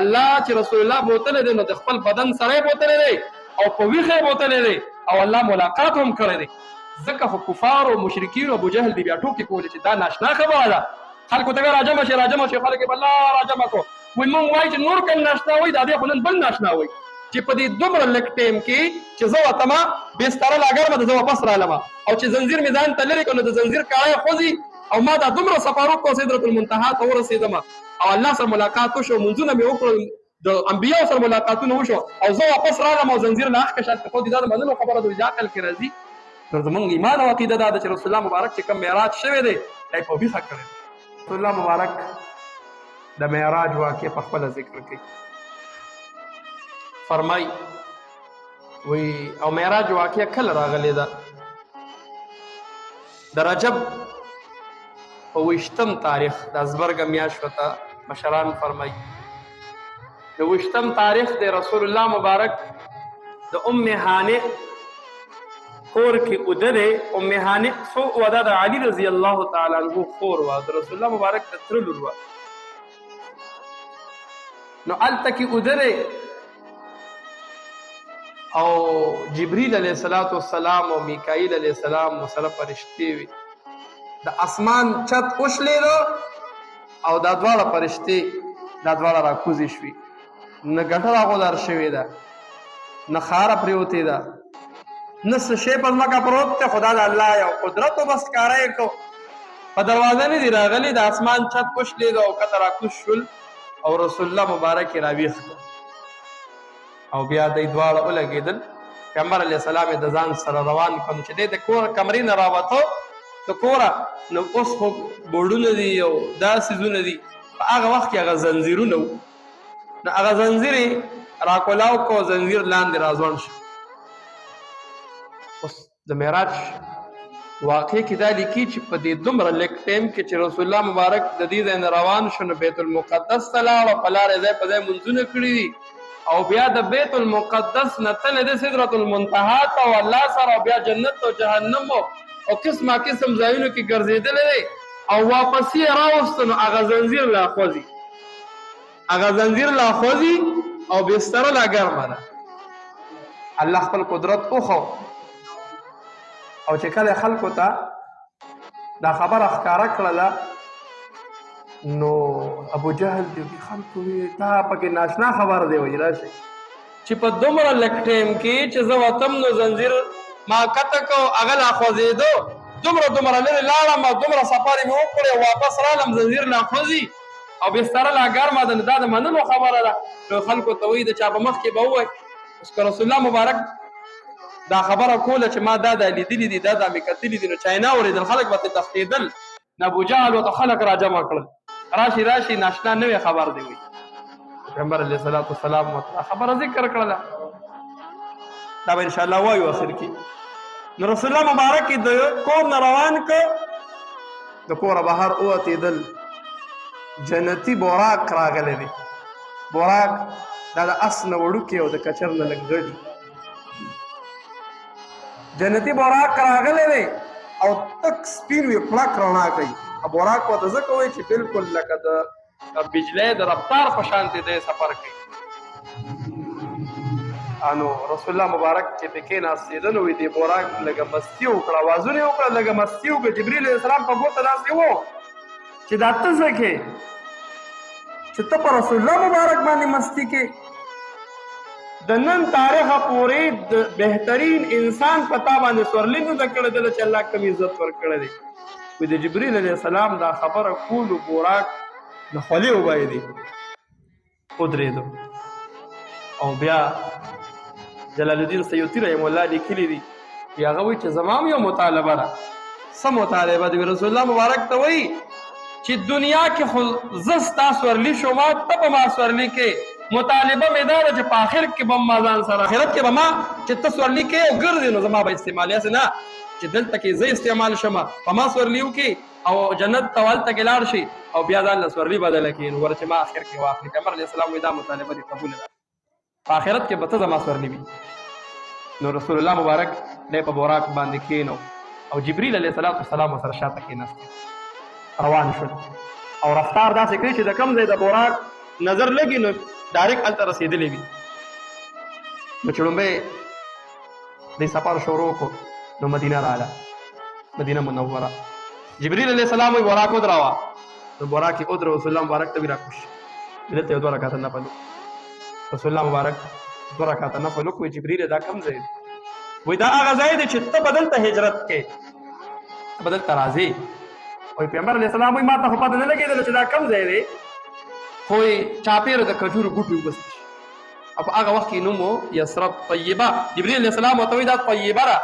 الله چې رسول الله بوتلی دی نو د خپل بدن سره یې بوتلی دی او په ویښه یې بوتلی دی او الله ملاقات هم کړی دی. ځکه خو کفار او مشرکین او ابوجهل دی بیا ټوکې کولې چې دا ناشنا خبره ده. خلکو ته راجمه شي راجمه شي خلک یې به الله راجمه کړو. وایي موږ وایو چې نور کم ناشنا وایي دا دی خو نن بل ناشنا وایي چې په دې دومره لږ ټایم کې چې زه ورته ما بستره لاګرمه ده زه واپس رالمه او چې زنځیر مې ځان ته لرې کړو نو د زنځیر کاړی خوځي او ما دا دومره سفر وکړو سدرة المنتهی ته ورسېدم او الله سره ملاقات وشو منځونه مې وکړل د انبیاو سره ملاقاتونه وشو او زه واپس رالم او زنځیر له اخ کشات خو دا د منلو خبره د عقل کې راځي. نو زمونږ ایمان او عقیده دا ده چې رسول الله مبارک چې کوم معراج شوی دی دا یې په ویښه کړی. رسول الله مبارک د معراج واقع په خپله ذکر کوي. فرمای وی او معراج واقع کله راغلی ده؟ د رجب په 20 تاریخ د ازبرګه میاشت وته مشران فرمای د 20 تاریخ د رسول الله مبارک د ام هانئ کور کې ودرې. ام هانئ سو ودا د علي رضی الله تعالی عنہ خور وه د رسول الله مبارک د تره لور وه. نو هلته کې ودرې او جبریل علیه السلام او میکائیل علیه السلام سره فرشتې وي. د اسمان چت وشلیدو او دا دواړه فرشتې دا دواړه راکوزې شوي. نه ګټه راغودار شوې ده نه خاره پرېوتې ده نه څه شی په ځمکه پروت دی. خدا د الله یو قدرت و بس ښکاره یې کړو. په دروازه نه دي راغلي د اسمان چت وشلیدو او کته راکوز شول او رسول الله مبارک یې راویښ کړ او بیا دوی دواړه ولګېدل. پیغمبر علیه السلام یې د ځان سره روان کړ چې دی د کور کمرې نه راوته د کوره. نو اوس خو بورډونه دي او دا څیزونه دي په هغه وخت کې هغه زنځیرونه وو. نو هغه زنځیر یې راکولاو کړو زنځیر لاندې راځوړ شو. اوس د معراج واقع کې دا لیکي چې په دې دومره لږ ټایم کې چې رسول الله مبارک د دې ځای نه روان شو نو بیت المقدس ته لاړ او په لارې ځای په ځای منځونه کړي دي او بیا د بیت المقدس نه تللی دی سدرة المنتهی ته او الله سره او بیا جنت او جهنم او قسمه قسم ځایونو کې ګرځېدلی دی او واپس یې راوسته نو هغه زنځیر لا خوځي او بستره لا ګرمه ده. الله خپل قدرت وښو او چې کله خلکو ته دا خبره ښکاره کړله نو ابو جهل دی خلکو وی دا پکې ناشنا خبر دی وایي راشئ چې په دومره لږ ټایم کې چې زه وتم نو زنځیر ما کته کو هغه لا خوځېدو دومره لرې لاړم او دومره سفر یې مې وکړی واپس رالم زنځیر لا خوځي او بستره لا ګرمه ده. نو دا د منلو خبره ده. نو خلکو ته وایي د چا په مخ کې به ووایي اوس که رسول الله مبارک دا خبره کوله چې ما دا لیدلي دي دا مې کتلي دي نو چا یې نه اورېدل خلک به ترې تښتېدل. نو ابوجهل ورته خلک راجمع کړل راشي ناشنا نوې خبر دی وایي. پیغمبر علیه السلام ورته خبره ذکر کړله دا به انشاءالله وایو اخر کې. نو رسول الله مبارک د کور نه روان که د کوره بهر ووتېدل جنتي براق راغلی دی. براق دا د اس نه وړوکې او د کچر نه لږ غټ جنتي براق راغلی دی او تک سپین وي کلک رڼا کوي. براق ورته ځکه وایي چې بلکل لکه د بجلۍ د رفتار په شانتې دی سفر کوي. نو رسول الله مبارک چې پکې کېناستېده نو دې براق لږه مستي وکړه اوازونه یې وکړه لږه مستي وکړه. جبریل علیه السلام په ګوته داسې و چې دا ته څه کې چې ته په رسول الله مبارک باندې مستی کې د نن تاریخه پورې د بهترین انسان په تا باندې سورلی نه ده کړی ده چې الله کوم عزت ورکړی دی. وایي د جبریل علیه السلام دا خبره کولو براق د خولې وبایدي ودرېدو او بیا جلال الدین سیوطي رحمه الله لیکلي دي هغه وایي چې زما هم یو مطالبه ده. څه مطالبه ده؟ رسول الله مبارک ته وایي چې دنیا کې خو زه ستا سورلي شوم ته به ما سورلي کې مطالبه مې دا ده چې په آخر کې به ما ځان سره آخرت کې به ما چې ته سورلي کې او ګرځې نو زما به استعمال یاسې نه چې دلته کې زه استعمال شم په ما سورلي وکړي او جنت ته هلته کې لاړ شي او بیا ځان له سورلي بدله کړي نو ور چې ما آخر کې واخلي. پیغمبر علیه السلام وایي دا مطالبه دې قبوله ده په آخرت کې به ته زما سورلي وي. نو رسول الله مبارک دی په براق باندې کېنو او جبریل علیه السلام ورسره شاته کېناستې روان شول او رفتار داسې کړي چې د کوم ځای د براق نظر لګي نو ډایرکټ هلته رسېدلی وي. نو چې لومبی د سفر شروع کو نو مدینه راغله، مدینه منوره. جبریل علیه السلام وی براک ودراوه، نو براک یې ودرو. رسول الله مبارک ته وی راکوش، دلته یو 2 رکعته نفل. رسول الله مبارک 2 رکعته نفل وکړو. جبریل دا کوم ځای دی؟ وی دا هغه ځای دی چې ته بدل ته هجرت کې، بدل ته راځې. وی پیغمبر علیه السلام وی ما ته خو پته نه لګېدله چې دا کوم ځای دی، خو چاپېره د کجورو بوټي وبسته شي. او په هغه وخت کې نوم و یثرب طیبه. جبریل علیه السلام ورته وایي دا طیبه ده.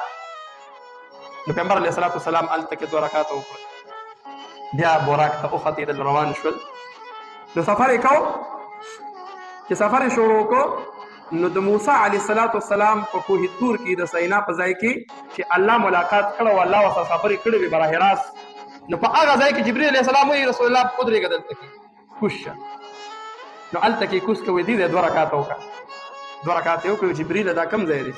نو پیغمبر علیه الصلاة والسلام هلته کې 2 رکعاته وکړل. بیا براک ته وختېدل، روان شول. نو سفر یې کو. چې سفر یې شروع کو نو د موسی علیه الصلاة والسلام په کوه طور کې د سینا په ځای کې چې الله ملاقات کړی و، الله ورسره خبرې کړې وې براه راست. نو په هغه ځای کې جبریل علیه السلام وایي رسول الله ودرېږه دلته کې کوز شه. نو هلته کې کوز کوي دی 2 رکعاته وکړه. 2 رکعاته یې وکړې. جبریل دا کوم ځای دی؟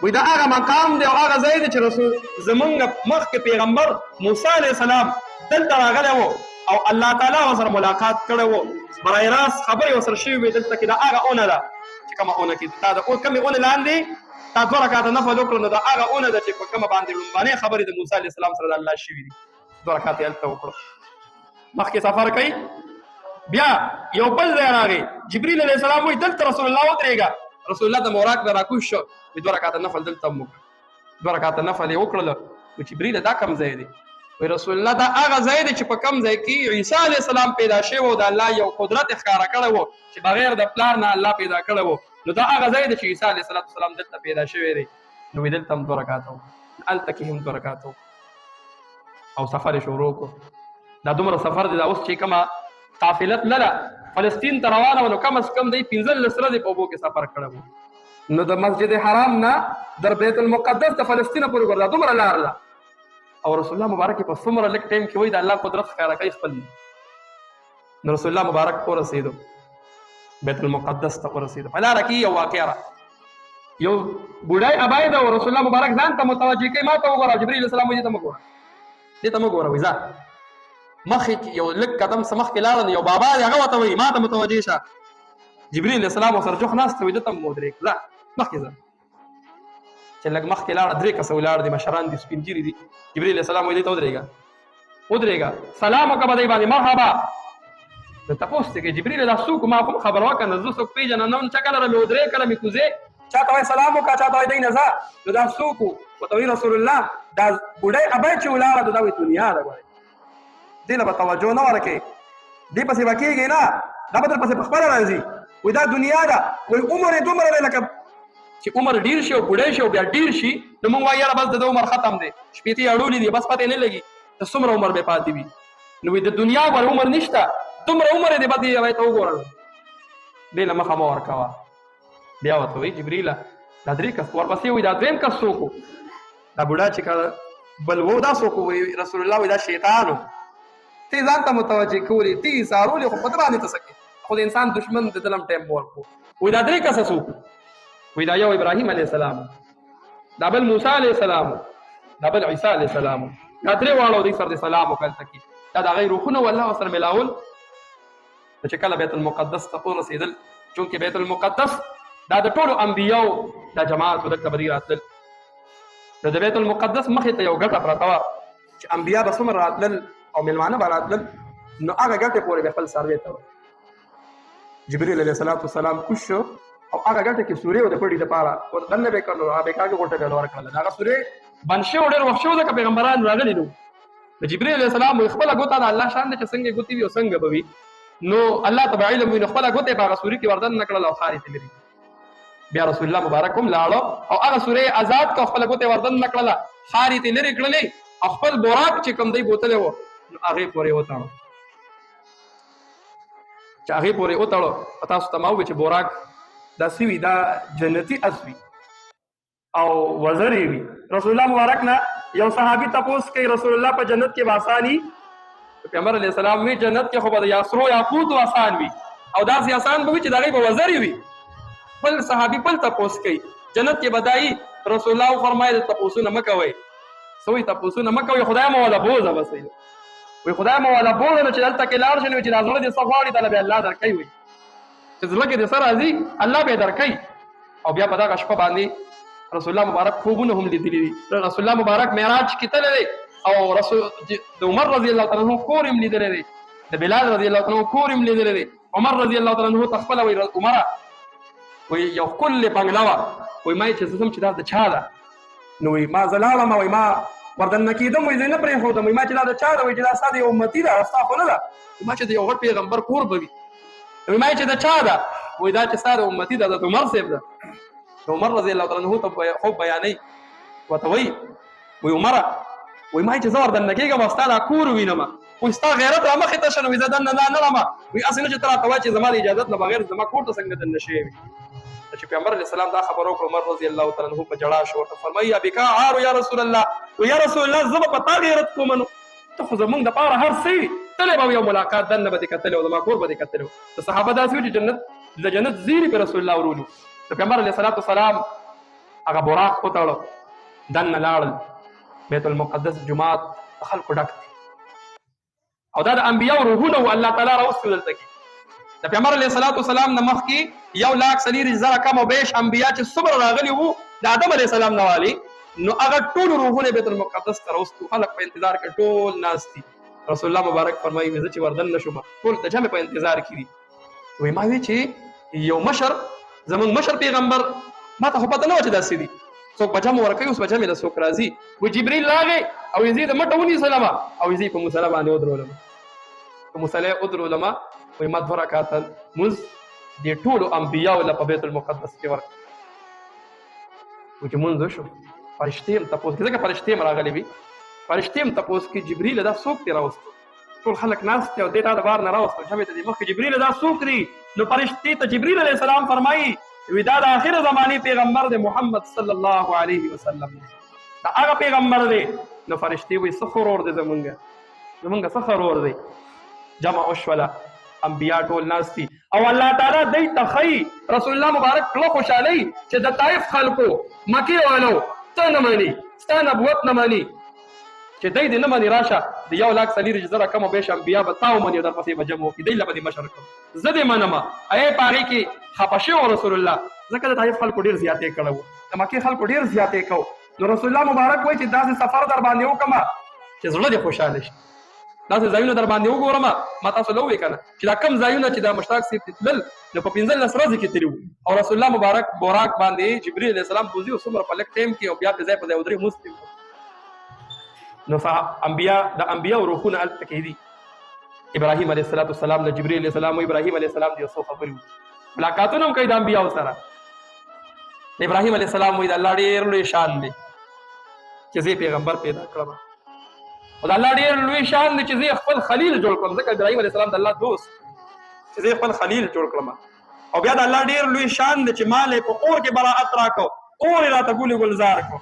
وایي دا هغه مقام دی او هغه ځای دی چې رسول زمونږ مخکې پیغمبر موسی علیه السلام دلته راغلی و او الله تعالی ورسره ملاقات کړی و، براه راست خبرې ورسره شوې وې. دلته کې دا هغه اونه ده چې کومه اونه کې تا د کومې اونې لاندې تا 2 رکعاته نفل وکړو. نو دا هغه اونه ده چې په کومه باندې لومبانۍ خبرې د موسی علیه السلام سره د الله شوي دي. 2 رکعاته یې هلته وکړو. مخکې سفر کوي. بیا یو بل ځای راغی. جبریل علیه السلام وایي دلته رسول الله ودرېږه. رسول الله د موراک نه راکوز شو. 2 رکعاته نفل دلته هم وکړه. 2 رکعاته نفل یې وکړله. وایي جبریل دا کوم ځای دی؟ وایي رسول الله دا هغه ځای دی چې په کوم ځای کې عیسی علیه السلام پیدا شوی و، د الله یو قدرت ښکاره کړی و چې بغیر د پلار نه الله پیدا کړی و. نو دا هغه ځای دی چې عیسی علیه السلام دلته پیدا شوی دی. نو وایي دلته هم 2 رکعاته وکړه، هلته کې هم 2 رکعاته وکړه او سفر یې شروع کړو. دا دومره سفر دی. دا اوس چې کومه قافله تلله فلسطین ته روانه وه نو کم از کم دی 15 ورځې په اوبو کې سفر کړی و. نو د مسجد حرام نه در بیت المقدس د فلسطین پورې ګرځه دومره لار ده. او رسول الله مبارک په څومره لږ ټایم کې وایي د الله قدرت ښکاره کوي خپل. نو رسول الله مبارک ورسېدو، بیت المقدس ته ورسېدو. په لاره کې یو واقعه راغله. یو بوډای ابای ده او رسول الله مبارک ځان ته متوجه کوي. ما ته وګوره. جبریل علیه السلام وایي دې ته مه ګوره، دې ته مه ګوره. وایي ځه مخکې یو لږ قدم څه مخکې لاړه یو بابا دی هغه ورته وایي ما ته متوجه شه. جبریل علیه السلام ورسره جوخ ناست وایي دې ته هم ودرېږه، ځه مخکې ځه. چې لږ مخکې لاړه 3 کسه ولاړ دي، مشران دي، سپین ږیري دي. جبریل علیه السلام وایي دې ته ودرېږه، ودرېږه، سلام وکړه په دې باندې مرحبا. نو تپوس ته کوي جبریل دا څوک؟ ما خو خبر وکړه نه زه څوک پېژنم نه چا کله مې ودرې کله مې کوزې. چا ته وایي سلام وکړه، چا ته وایي دی نه ځه. نو دا څوک و؟ ورته وایي رسول الله دا بوډۍ ابۍ چې ولاړه ده دا وایي دنیا ده. وایي دې له به توجه نه ورکوې، دې پسې به کېږې نه، دا به در پسې په خپله راځي. وایي دا دنیا ده. وایي عمر یې دومره دی لکه چې عمر ډېر شي او بوډۍ شي او بیا ډېر شي نو موږ وایو یاره بس د عمر ختم دی، شپېتې اړولې دي بس پتې نه لګي د څومره عمر به پاتې وي. نو د دنیا ور عمر نشته، دومره عمر دی به دې وایي ته وګوره دې له مخه مه ورکوه. بیا ورته وایي جبریله دا 3 کس ورپسې وایي دا 3 کس څوک و؟ دا بوډا چې کله بل و دا څوک و؟ وایي رسول الله وایي دا شیطان و. ته ځان ته متوجه کولې، ته یې څارولې خو په ده باندې ته څه کوې؟ خو د انسان دشمن د ده هم ټایم ورکړو. وایي دا 3 کسه څوک و؟ وایي دا یو ابراهیم علیه السلام، دا بل موسی علیه السلام، دا بل عیسی علیه السلام. دا 3 واړه دوی سره د سلام وکړل ته کې دا د هغې روحونه و الله ورسره میلاول. چې کله بیت المقدس ته ورسېدل، چونکې بیت المقدس دا د ټولو انبیاو دا جماعت و دلته به دوی راتلل. نو د بیت المقدس مخې ته یو ګټه پرته وه چې انبیا به څومره راتلل او میلمانه به راتلل، نو هغه ګټې پورې به خپل څاروي ته جبریل علیه السلام کوز شو او هغه ګټه کې سورې و د پټي دپاره دننه به یې کړلو، هغه بېکاږې غوټه به یې ورکړله. د هغه سورې بند شوی ډېر وخت شوی ځکه پیغمبران راغلي نو. د جبریل علیه السلام وایي خپله ګوته د الله شان دی چې څنګه ګوتې وي او څنګه به وي. نو الله ته به علم وي نو خپله ګوته یې په هغه سورې کې وردننه کړله او خارې ته لري. بیا رسول الله مبارک هم لاړو او هغه سورې یې ازاد کړه، خپله ګوته یې وردننه کړله، خارې ته لرې کړلې او خپل براق چې کوم دی بوتلی و نو هغې پورې وتړو. چې هغې پورې وتړو په تاسو ته ما وویل چې براق دا سوي دا جنتي اسوي او وزرې وي. رسول الله مبارک نه یو صحابي تپوس کوي رسول الله په جنت کې به آساني؟ پیغمبر علیه السلام وی جنت کې خو به د یاسرو یاقوت آسان وي او داسې آسان به وي چې د هغې به وزرې وي. بل صحابي بل تپوس کوي جنت کې به دایي. رسول الله فرمایي د تپوسونه مه کوئ. څه وایي تپوسونه مه کوئ، خدای مو والا بوزه بس وایي خدای مو والا بوزه نو چې دلته کې لاړ شي نو چې دا زړه دې څه غواړي دا به الله درکوي. وایي چې زړه کې د سره راځي الله به درکوي. او بیا په دغه شپه باندې رسول الله مبارک خوبونه هم لیدلي دي. رسول الله مبارک معراج کې تللی دی او رسول د عمر رضی الله تعالی عنه کور هم لیدلی دی، د بلال رضی الله تعالی عنه کور هم لیدلی دی. عمر رضی الله تعالی عنه ته خپله وایي عمره وایي یو ښکلې بنګله وه، وایي ما چې زه ځم چې دا د چا ده؟ نو وایي ما زه لاړم وایي ما وردننه کېدم وایي زه یې نه پرېښودم وایي ما چې دا د چا ده وایي چې دا ستا د یو امتي ده ستا خو نه ده. ما چې د یو غټ پیغمبر کور به وي وایي ما چې د چا ده؟ وایي دا چې ستا د امتي ده د عمر صاحب ده. عمر رضی الله تعالی عنه ته خوب بیانوي ورته وایي عمره وایي ما چې زه وردننه کېږم او ستا دا کور ووینم وایي ستا غیرت را مخې ته شه نو وایي زه دننه دا نه لرم وایي هسې نه چې ته راته وایې چې زما د اجازت نه بغیر زما کور ته څنګه دننه شوی وي. چې پیغمبر علیه السلام دا خبر وکړ عمر رضی الله تعالی عنه په جړا شو ورته فرمایي ابکا عار یا رسول الله و یا رسول الله زه به په تا غیرت کوم نو ته خو زمونږ دپاره هر څه وي تللی به یو ملاقات دننه به دې کتلی او زما کور به دې کتلی د صحابه داسې وي چې د جنت زیري په رسول الله ورولي. د پیغمبر علیه الصلاة والسلام هغه براق وتړه دننه لاړل بیت المقدس جومات د خلکو ډک دی او دا د انبیاو روحونه و الله تعالی راوستي دلته کې. د پیغمبر علیه الصلاة والسلام نه مخکې 1,40,000 کم او بیش انبیا چې څومره راغلي وو د آدم علیه السلام نه والي نو هغه ټول روحونه بیت المقدس ته راوستو. خلک په انتظار کې ټول ناست دي. رسول الله مبارک فرمایي زه چې وردن نه شوم ټول د جمع په انتظار کې دي. وایي ما وی چې یو مشر زمونږ مشر پیغمبر ما ته خو پته نه وه چې داسې دي څوک به جمع ورکوي اوس به جمع له څوک راځي. وایي جبریل راغی او یې زه د مټه ونیسلمه او یې زه په مصله باندې ودرولم په مصله ودرولمه وایي ما 2 رکعاته لمونځ دې ټولو انبیاو له په بیت المقدس کې ورکړه. وایي چې لمونځ وشو فرشتې هم تپوس کې ځکه فرشتې هم راغلي وي فرشتې هم تپوس کې جبریل دا څوک دی راوستو ټول خلک ناست دي او دې تا د بار نه راوستو جمعې ته دې مخکې جبریل دا څوک دی نو فرشتې ته جبریل علیه السلام فرمایي وی دا د آخر زمانې پیغمبر دی محمد صلی الله علیه وسلم دا هغه پیغمبر دی. نو فرشتې وایي څه خرور دی زمونږ څه خرور دی. جمع وشوله انبیا ټول ناست دي او الله تعالی دوی ته ښیي رسول الله مبارک کله خوشحالۍ چې د طایف خلکو مکې والو ته نه مني ستا نبوت نه مني چې دی دې نه مني راشه د 1,40,000 کم او بیش انبیا به تا ومني او درپسې به جمع وکړي دی له به دې مشر کړم زه دې منمه ای په هغې کې خفه شوی رسول الله ځکه د طایف خلکو ډېر زیاتې کړی وو د مکې خلکو ډېر زیاتې کو نو رسول الله مبارک وایي چې داسې سفر در باندې وکړمه چې زړه دې خوشحاله شي داسې ځایونه در باندې وګورم ما تاسو له ووایي که نه چې دا کم ځایونه چې دا مشتاق صاحب ته تلل نو په 15 ورځې کې تللي وو او رسول الله مبارک براق باندې جبریل علیه السلام بوځي او څومره په لږ ټایم کې او بیا په ځای ودرې مسلم نو د انبیاو روحونه هلته کې دي. ابراهیم علیه السلام د جبریل علیه السلام و ابراهیم علیه السلام د یو څو خبرې ملاقاتونه هم کوي د انبیاو سره. ابراهیم علیه السلام وایي د الله ډېر لوی شان دی چې زه پیغمبر پیدا کړم او د الله ډېر لوی شان دی چې زه خپل خلیل جوړ کړم ځکه ابراهیم علیه السلام د الله دوست چې زه خپل خلیل جوړ کړم او بیا د الله ډېر لوی شان دی چې ما له په اور کې براءت راکړو اور یې راته ګلې ګلزار کړو.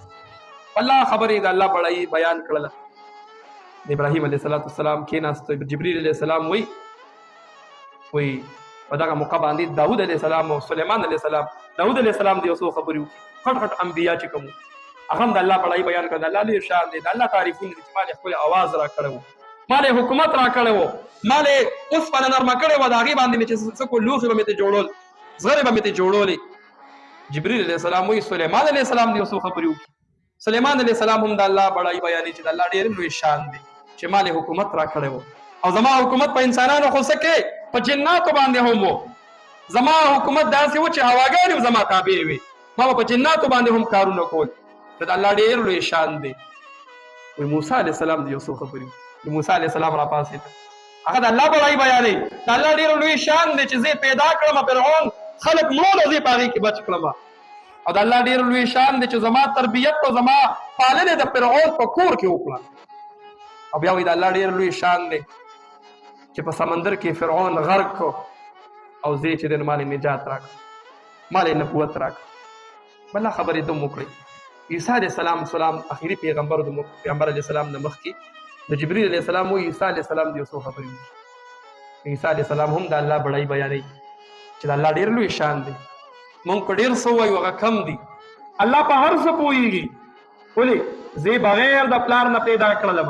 الله خبرې د الله بړایي بیان کړله. د ابراهیم علیه السلام کېناستو جبریل علیه السلام وایي په دغه موقع باندې داود علیه السلام او سلیمان علیه السلام داود علیه السلام د یو څو خبرې وکړي غټ غټ انبیا چې کوم هغه هم د الله بړایي بیان کړه د الله لوی شان دی د الله تعریفونه دي چې ما له ښکلی اواز راکړی وو ما له حکومت راکړی وو ما له اوسپنه نرمه کړې وه د هغې باندې مې چې څه کو لوښې به مې ترې جوړول زغرې به مې ترې جوړولې. جبریل علیه السلام وایي سلیمان علیه السلام د یو څو خبرې وکړي سلیمان علیه السلام هم د الله بړایي بیانوي چې د الله ډېر لوی شان دی چې ما له حکومت راکړی وو او زما حکومت په انسانانو خو څه کې په جناتو باندې هم وو زما حکومت داسې و چې هواګانې هم زما تابع وي ما به په جناتو باندې هم کارونه کول نو د الله ډېر لوی شان دی. وایي موسی علیه السلام د یو څو خبرې د موسی علیه السلام راپاڅېد هغه د الله بړایي بیانوي د الله ډېر لوی شان دی چې زه پیدا کړم فرعون خلک مړول او زه په هغې کې بچ کړم او د الله ډېر لوی شان دی چې زما تربیت او زما پالنې د فرعون په کور کې وکړه او بیا وایي د الله ډېر لوی شان دی چې په سمندر کې فرعون غرق کو او زه چې دی نو مالې نجات راکړه مالې نبوت راکړه. بله خبرې دوم وکړئ عیسی علیه السلام اخري پیغمبر د پیغمبر علیه السلام نه مخکې د جبریل علیه السلام وایي عیسی علیه السلام د یو څو خبرې وکړي عیسی علیه السلام هم د الله بړایي بیانوي چې د الله ډېر لوی شان دی مونږ په ډېر څه وایو هغه کم دي الله په هر څه پوهېږي ولې زه بغیر د پلار نه پیدا کړلم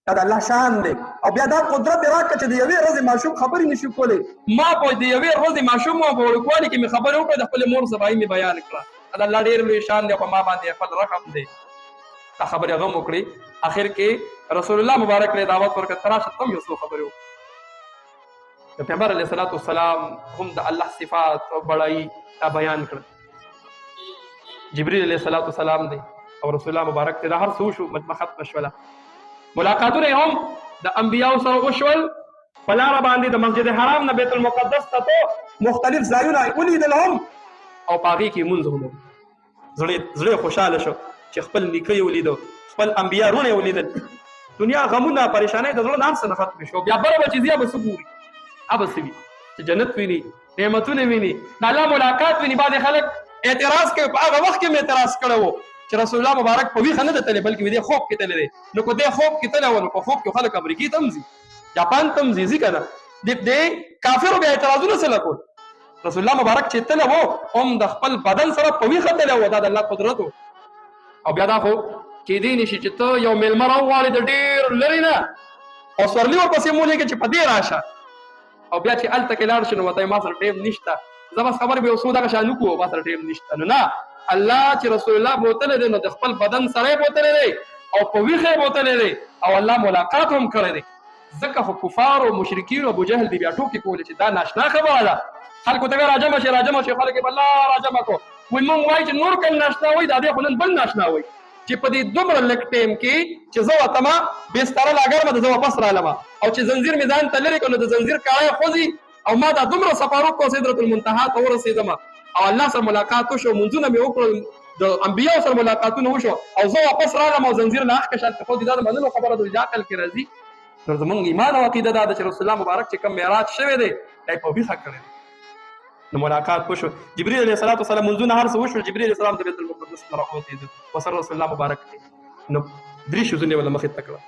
دا د الله شان دی او بیا دا قدرت راکړه چې د یوې ورځې ماشوم خبرې نشي کولی. ما په د یوې ورځې ماشوم ما په وړوکوالي کې مې خبرې وکړه، د خپلې مور صفایي مې بیان کړه. د الله ډېر لوی شان دی او په ما باندې خپل رحم دی. دا خبرې هغه هم وکړې. اخر کې رسول الله مبارک له دعوت ورکړه ته راشه ته هم یو څو خبرې وکړه. د پیغمبر علیه الصلاة والسلام هم د الله صفات او بړایي دا بیان کړه. جبریل علیه الصلاة والسلام دی او رسول الله مبارک ته دا هر څه وشو، مجمع ختمه شوله. ملاقاتونه هم د انبیاو سره وشول په لاره باندې د مسجد حرام نه بیت المقدس ته مختلف ځایونه ولیدل هم او په هغې کې لمونځ هم زړه خوشحاله شو چې خپل نیکه یې ولیدو، خپل انبیا رونه یې ولیدل. دنیا غمونه پریشانۍ د زړه نه هر څه نه ختمې شو. بیا بله به چې ځي به څه ګوري، به څه وي چې جنت ویني، نعمتونه ویني، د الله ملاقات ویني. بعضې خلک اعتراض کوي، په هغه وخت کې هم اعتراض کړی و چې رسول الله مبارک په ویښه نه دی تللی بلکې دی خوب کې تللی دی. نو که دی خوب کې تللی و نو په خوب کې خلک امریکې ته هم ځي، جاپان ته هم ځي که نه. د کافرو بیا اعتراضونه څه کول. رسول الله مبارک چې تللی و هم د خپل بدن سره په ویښه تللی و، دا د الله قدرت و. او بیا دا خو کېدی نه شي چې ته یو میلمه راوغواړې د ډېر لرې نه او سورلي ورپسې مولېږې چې په دې راشه او بیا چې هلته کې لاړ شي نو ورته ما سره ټایم نشته، زه بس خبرې به یو څو دغه شان وکړو، ما سره ټایم نشته. نو نه، الله چې رسول الله بوتلی دی نو د خپل بدن سره یې بوتلی دی او په ویښه یې بوتلی دی او الله ملاقات هم کړی دی. ځکه خو کفار او مشرکین او ابوجهل دی بیا ټوکې کولې چې دا ناشنا خبره ده. خلکو ته راجمه شي راجمه شي، خلک یې بالله راجمه کړو. وایي موږ وایي چې نور کله ناشنا وایي، دا دی خو نن بل ناشنا وایي چې په دې دومره لږ ټایم کې چې زه وتمه بستره لا ګرمه ده زه واپس رالمه او چې زنځیر مې ځان ته لرې کړو نو د زنځیر کړی خوځي او ما دا دومره سفر وکړو سدرة المنتهی ته ورسېدم او الله سره ملاقات وشو، منځونه مې وکړل، د انبیاو سره ملاقاتونه وشو او زه واپس رالم او زنځیر له هغه شان ته خوځي. دا د منلو خبره ده، د عقل کې راځي. نو زموږ ایمان او عقیده دا ده چې رسول الله مبارک چې کوم معراج شوی دی دا یې په ویښه کړی دی. نو ملاقات وشو، جبريل علیه الصلاة والسلام منځونه هر څه وشو، جبريل علیه السلام د بیت المقدس نه راووتېده وسره رسول الله مبارک دی. نو درې شیزونه یې وله مخې ته کړه،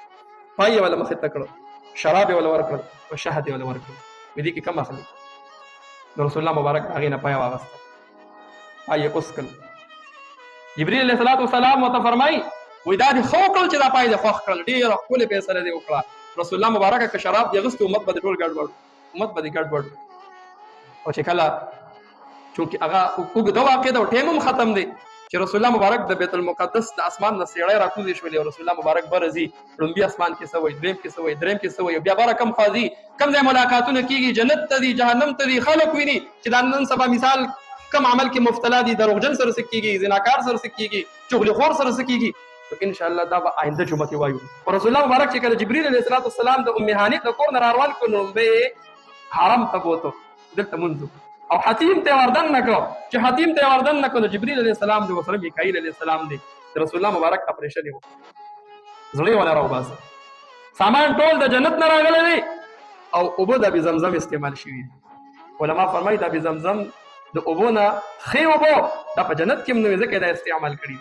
پای یې وله مخې ته کړه، شراب یې وله ورکړل او شهد یې وله ورکړل. وایي دې کې کم اخلي؟ نو رسول الله مبارک هغې نه پای واغسته، پای یې اوس کړل. جبريل علیه الصلاة والسلام ورته فرمایي وایي دا دې ښه وکړل چې دا پای دې خوښ کړل، ډېره ښکلې فیصله دې وکړه. رسول الله مبارک که شراب دې اغوستي امت به دې ټول ګډوډ، امت به دې ګډوډ. او چې کله چونکې هغه اوږده واقع ده او ټایم هم ختم دی چې رسول الله مبارک د بیت المقدس د اسمان نه څېړۍ راکوزې شولې او رسول الله مبارک بره ځي، لومبي اسمان کې څه وایي، درېیم کې څه وایي، درېیم کې څه وایي، بیا بره کم خوا ځي، کم ځای ملاقاتونه کېږي، جنت ته ځي، جهنم ته ځي، خلک ویني چې دا نن سبا مثال کم عمل کې مبتلا دي، دروغجن سره څه کېږي، زناکار سره څه کېږي، چغليخور سره څه کېږي. ان شاء الله دا به آینده جمعه کې وایو. او رسول الله مبارک چې کله جبريل علیه السلام د ام هاني د کور نه راروان کړو نو به حرم ته بوتو، دلته مونځ او حتیم ته وردن نه کړو. چې حتیم ته وردن نه کړو جبريل علیه السلام دی وسره میکائیل علیه السلام دی، رسول الله مبارک اپریشن یې وکړ، زړه یې ولا راوباسه، سامان ټول د جنت نه راغلی دی او اوبه د ابي زمزم استعمال شوي دي. علما فرمایي د ابي زمزم د اوبو نه ښې اوبه دا په جنت کې هم نه وي ځکه دا استعمال کړي.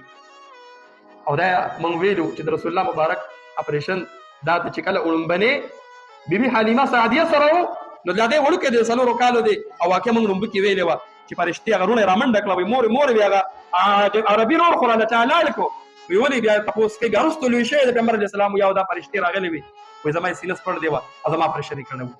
او دا موږ ویلو چې د رسول الله مبارک اپریشن دا چې کله اړومبنې بیبي حلیمه سعدیه سره و نو دا دی وړوکی دی 4 کالو دی او واقع موږ لومبه کې ویلې وه چې فرشتې هغه رونه یې رامنډه کړه وایي مور بیا هغه عربي نور خو راله چا لاړ کړو وایي ولې بیا تپوس کوي ګرستو لوی شوی د پیغمبر علیه السلام یو دا فرشتې راغلې وي وایي زما یې سینه سپړ دی وه او زما اپریشن یې کړی و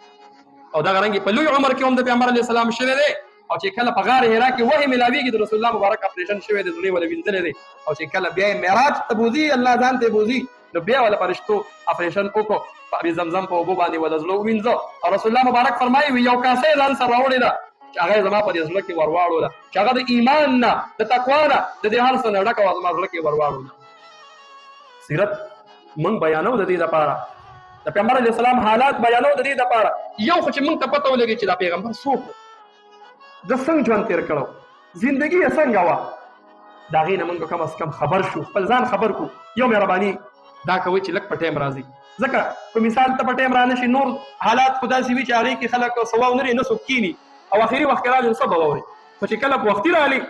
او دغه رنګې په لوی عمر کې هم د پیغمبر علیه السلام شوی دی او چې کله په غار حرا کې وحی ملاویږي د رسول الله مبارک اپریشن شوی دی زړه یې وله وینځلی دی او چې کله بیا یې معراج ته بوځي الله ځان ته بوځي نو بیا وله فرشتو اپریشن وکړو په ابي زمزم په اوبو باندې وله زړه ووینځه او رسول الله مبارک فرمایي یو کاسه یې ځان سره راوړې ده چې هغه یې زما په دې زړه کې ورواړوله چې هغه د ایمان نه د تقوا نه د دې هر څه نه ډکه وه زما زړه کې ورواړوله. سیرت موږ بیانو د دې دپاره د پیغمبر علیه السلام حالات بیانو د دې دپاره یو خو چې موږ ته پته ولګي چې دا پیغمبر څوک و د څنګه ژوند تېر کړو زندګي یې څنګه وه د هغې نه موږ کم از کم خبر شو خپل ځان خبر کړو. یو مهرباني دا کوئ چې لږ په ټایم راځي ځکه که مثال ته په ټایم رانه شي نور حالات خو داسې وي چې هغې کې خلک سواو نه نه څوک کښېني او اخري وخت کې رالي نو څه به واوري خو چې کله په وختي رالي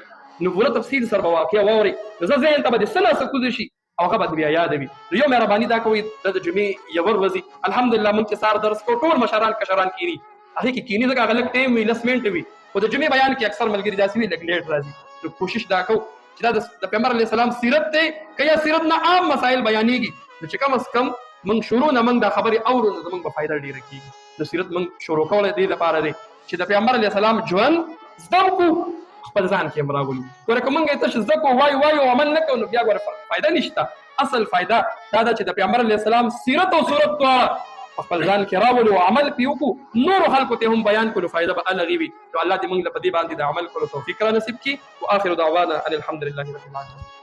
نو پوره تفصیل سره به واقع واوري نو زه ذهن ته به د څه نه څه کوزه شي او هغه به بیا یاده وي. نو یو مهرباني دا کوئ د جمعې یو ورځي الحمدلله موږ چې سهار درس کوو ټول مشران کشران کښېني هغې کې کښېني ځکه هغه لږ ټایم وي 10 منټه وي خو د جمعې بیان کې اکثر ملګري داسې وي لږ لیټ راځي نو کوشش دا کوو چې دا د پیغمبر علیه السلام سیرت دی که یا سیرت نه عام مسایل بیانېږي نو چې کم از کم موږ شروع نه موږ دا خبرې اورو نو زموږ به فایده ډېره کېږي. نو سیرت موږ شروع کولی دې لپاره دی چې د پیغمبر علیه السلام ژوند زده کړو، خپل ځان کې هم راولو. ګوره که موږ یې تش زده کړو وایو عمل نه کوو نو بیا ګوره فایده نشته. اصل فایده دا ده چې د پیغمبر علیه السلام سیرت او صورت دواړه په خپل ځان کې راولو، عمل پرې وکړو، نورو خلکو ته هم بیان کړو، فایده به الغې وي. نو الله دې موږ له په دې باندې د عمل کولو توفیق را نصیب کړي. واخر دعوانا ان الحمد لله رب العالمین.